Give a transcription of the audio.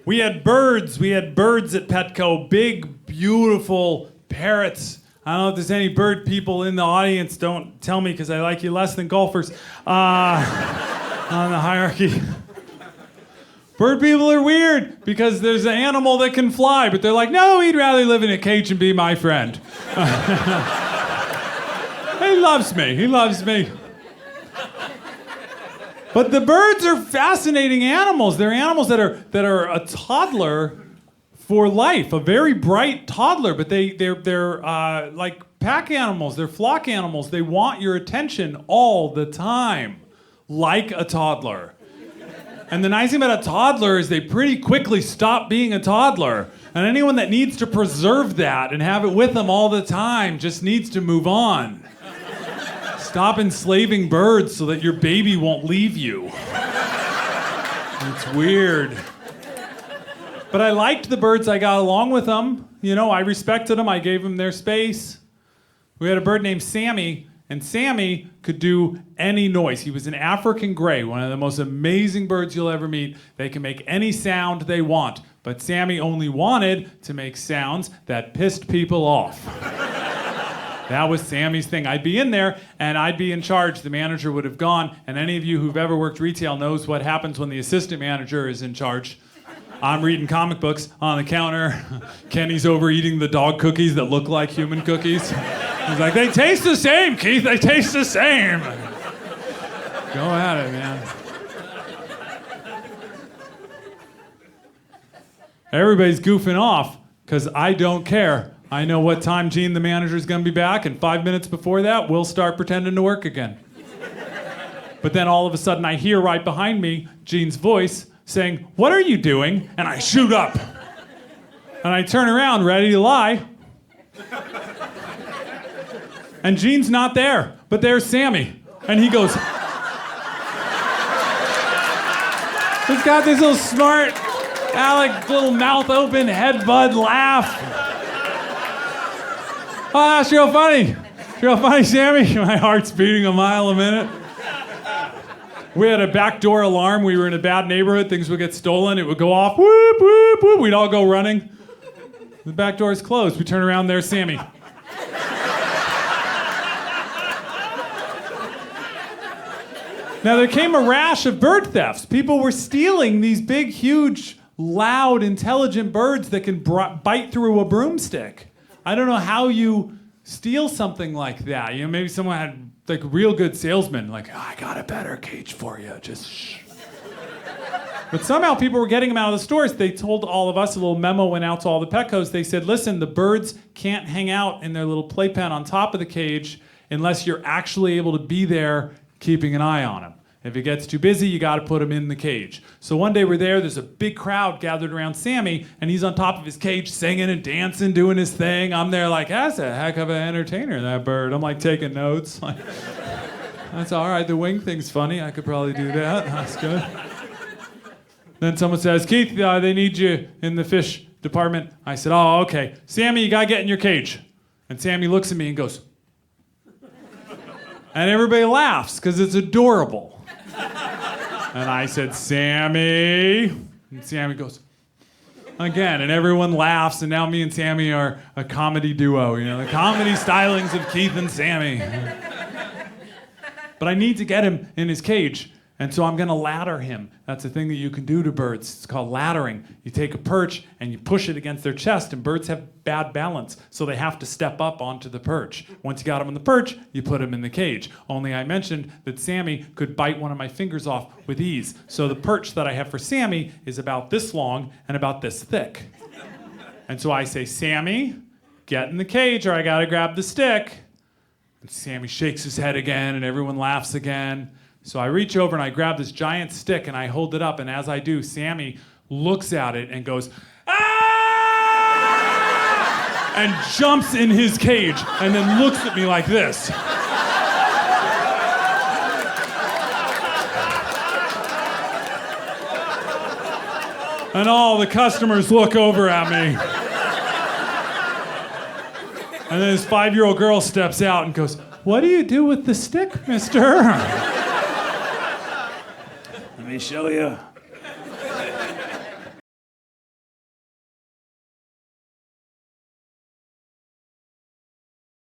We had birds. We had birds at Petco. Big, beautiful parrots. I don't know if there's any bird people in the audience. Don't tell me because I like you less than golfers on the hierarchy. Bird people are weird because there's an animal that can fly, but they're like, no, he'd rather live in a cage and be my friend. He loves me. He loves me. But the birds are fascinating animals. They're animals that are a toddler for life, a very bright toddler, but they're like pack animals. They're flock animals. They want your attention all the time, like a toddler. And the nice thing about a toddler is they pretty quickly stop being a toddler. And anyone that needs to preserve that and have it with them all the time just needs to move on. Stop enslaving birds so that your baby won't leave you. It's weird. But I liked the birds. I got along with them. You know, I respected them. I gave them their space. We had a bird named Sammy, and Sammy could do any noise. He was an African gray, one of the most amazing birds you'll ever meet. They can make any sound they want, but Sammy only wanted to make sounds that pissed people off. That was Sammy's thing. I'd be in there, and I'd be in charge. The manager would have gone, and any of you who've ever worked retail knows what happens when the assistant manager is in charge. I'm reading comic books on the counter. Kenny's over eating the dog cookies that look like human cookies. He's like, they taste the same, Keith. They taste the same. Go at it, man. Everybody's goofing off because I don't care. I know what time Gene, the manager, is going to be back, and 5 minutes before that, we'll start pretending to work again. But then all of a sudden, I hear right behind me Gene's voice saying, what are you doing? And I shoot up. And I turn around, ready to lie. And Gene's not there, but there's Sammy. And he goes, he's got this little smart, Alec, little mouth open, head bud laugh. Oh, that's real funny. Real funny, Sammy. My heart's beating a mile a minute. We had a backdoor alarm. We were in a bad neighborhood. Things would get stolen. It would go off. Whoop, whoop, whoop. We'd all go running. The back door is closed. We turn around. There's Sammy. Now, there came a rash of bird thefts. People were stealing these big, huge, loud, intelligent birds that can bite through a broomstick. I don't know how you steal something like that. You know, maybe someone had like real good salesman, like, oh, I got a better cage for you, just shh. But somehow people were getting them out of the stores. They told all of us, a little memo went out to all the Petcos. They said, listen, the birds can't hang out in their little playpen on top of the cage unless you're actually able to be there keeping an eye on them. If it gets too busy, you got to put him in the cage. So one day we're there's a big crowd gathered around Sammy, and he's on top of his cage singing and dancing, doing his thing. I'm there like, that's a heck of an entertainer, that bird. I'm like taking notes. Like, that's all right, the wing thing's funny. I could probably do that. That's good. Then someone says, Keith, they need you in the fish department. I said, oh, okay. Sammy, you got to get in your cage. And Sammy looks at me and goes, and everybody laughs because it's adorable. And I said, Sammy. And Sammy goes, again. And everyone laughs. And now me and Sammy are a comedy duo. You know, the comedy stylings of Keith and Sammy. But I need to get him in his cage. And so I'm going to ladder him. That's a thing that you can do to birds. It's called laddering. You take a perch and you push it against their chest, and birds have bad balance, so they have to step up onto the perch. Once you got him on the perch, you put him in the cage. Only I mentioned that Sammy could bite one of my fingers off with ease. So the perch that I have for Sammy is about this long and about this thick. And so I say, Sammy, get in the cage or I got to grab the stick. And Sammy shakes his head again and everyone laughs again. So I reach over and I grab this giant stick and I hold it up, and as I do, Sammy looks at it and goes, ah! And jumps in his cage and then looks at me like this. And all the customers look over at me. And then this 5-year-old girl steps out and goes, what do you do with the stick, mister? Let me show you.